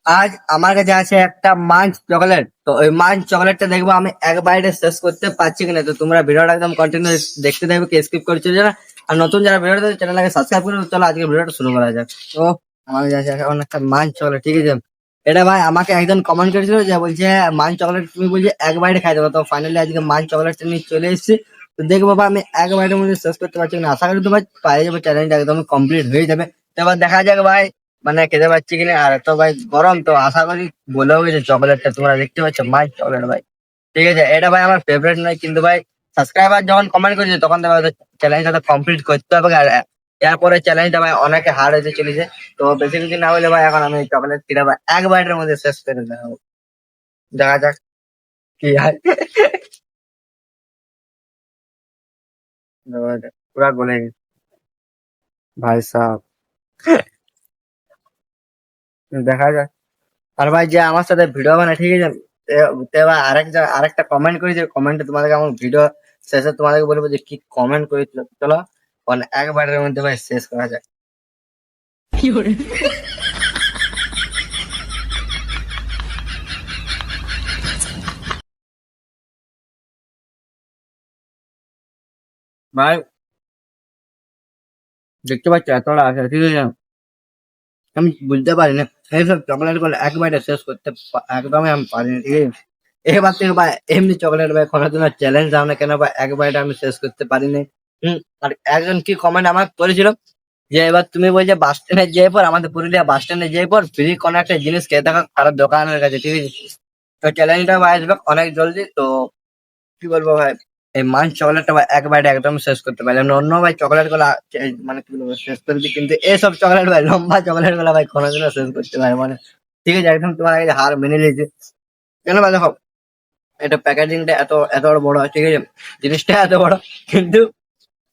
আজ আমার কাছে আছে একটা মাঞ্চ চকলেট। তো ওই মাঞ্চ চকলেটটা দেখবো আমি এক বাইটে শেষ করতে পারছি কিনা। তো তোমরা ভিডিওটা একদম কন্টিনিউ দেখতে থাকবে, কি স্কিপ করছো না। আর নতুন যারা ভিডিওটা চ্যানেলটাকে সাবস্ক্রাইব করে চলো আজকে ভিডিওটা শুরু করা যাক। তো আমার কাছে আছে এখন একটা মাঞ্চ চকলেট, ঠিক আছে। এটা ভাই আমাকে একজন কমেন্ট করেছিল যে বলছে মাঞ্চ চকলেট তুমি বলছে এক বাইটে খাই দেবো। তো ফাইনালি আজকে মাঞ্চ চকলেটটা নিয়ে চলে এসেছি। তো দেখবো বাবা আমি এক বাইটের মধ্যে শেষ করতে পারছি কিনা। আশা করি তোমার পায়ে যাবো, চ্যালেঞ্জটা একদম কমপ্লিট হয়ে যাবে। তো এবার দেখা যাক ভাই মানে খেতে পাচ্ছি কিনা। আর তো ভাই গরম, তো আশা করি বলেও গেছে চকলেটটা তোমরা দেখতে পাচ্ছ মাই চকলেট ভাই, ঠিক আছে। এটা ভাই আমার ফেভারিট নয়, কিন্তু ভাই সাবস্ক্রাইবার যখন কমেন্ট করেছে তখন তো ভাই চ্যালেঞ্জটা কমপ্লিট করতে হবে। আর এরপরে চ্যালেঞ্জটা ভাই অনেকে হার হতে চলেছে। তো বেশি কিছু না হলে ভাই এখন আমি চকলেট কিনা ভাই এক বাইটের মধ্যে শেষ করে দেবো। দেখা যাক কি হয়। পুরা গলে গেছে ভাই সাহেব, দেখা যাক। আর ভাই যে আমার সাথে ভিডিও বানায়, ঠিক আছে। তো এবার আরেকটা কমেন্ট করেছে, কমেন্টে তোমাদেরকে আমার ভিডিও শেষে তোমাদেরকে বলবো যে কি কমেন্ট করেছিল। চলো একবারের মধ্যে ভাই শেষ করা যায়। ভাই দেখতে পাচ্ছ এতটা আছে, ঠিক আছে। আমি বুঝতে পারি না এইসব চকলেট গুলো একবারে শেষ করতে একদমই আমি পারি না, ঠিক আছে। এবার থেকে ভাই এমনি চকলেট ভাই কোনোদিনও চ্যালেঞ্জ দাও না কেন ভাই একবারে আমি শেষ করতে পারি না। আর একজন কি কমেন্ট আমার করেছিল যে এবার তুমি বলছে বাস স্ট্যান্ডে যেয়ে পর, আমাদের পুরুলিয়া বাস স্ট্যান্ডে যেয়ে পর ফ্রি কোনো একটা জিনিস খেয়ে থাকা কারোর দোকানের কাছে, ঠিক আছে। তো চ্যালেঞ্জটা ভাই আসবে অনেক জলদি। তো কি বলবো ভাই, এই মাঞ্চ চকলেটটা ভাই এক বাইটে একদম শেষ করতে পারলাম না। অন্য ভাই চকলেট গুলা মানে কি বলবো শেষ করে দিই, কিন্তু এসব চকলেট ভাই লম্বা চকলেট গুলা ভাই কোনোদিনও শেষ করতে পারবো না। ঠিক আছে, একদম তোমার কাছে হার মেনে নিয়েছে। কেন ভাই দেখো, এটা প্যাকেজিংটা এত এত বড়, ঠিক আছে। জিনিসটা এত বড়, কিন্তু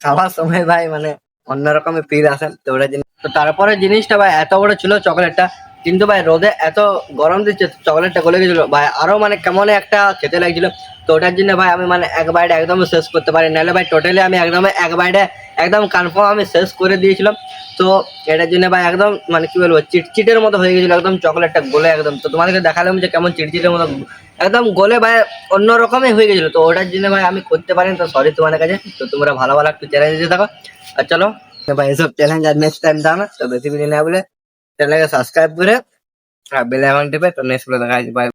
খাওয়ার সময় ভাই মানে অন্যরকমের ফিল আসে। তো ওটা জিনিস, তো তারপরে জিনিসটা ভাই এত বড় ছিল চকলেটটা, কিন্তু ভাই রোদে এত গরম দিচ্ছে চকলেটটা গলে গেছিল ভাই, আরো মানে কেমন একটা খেতে লাগছিল। তো ওটার জন্য ভাই আমি মানে এক বাইটে একদম শেষ করতে পারি, নাহলে ভাই টোটালি আমি একদম এক বাইটে একদম কনফার্ম আমি শেষ করে দিয়েছিলাম। তো এটার জন্য ভাই একদম মানে কি বলবো চিটচিটের মতো হয়ে গেছিল একদম চকলেটটা গলে একদম। তো তোমাদেরকে দেখালাম যে কেমন চিটচিটের মতো একদম গলে ভাই অন্য রকমই হয়ে গেছিল। তো ওটার জন্য ভাই আমি করতে পারিনি, তো সরি তোমাদের কাছে। তো তোমরা ভালো ভালো একটু চ্যালেঞ্জে থাকো। আর চলো ভাই এসব চ্যালেঞ্জ আর নেক্সট টাইম দাও না। তো বেশি কিছু না বলে চ্যানেলকে সাবস্ক্রাইব করে বেল আইকন টিপে তো নেক্সট ভিডিও দেখা যাবে।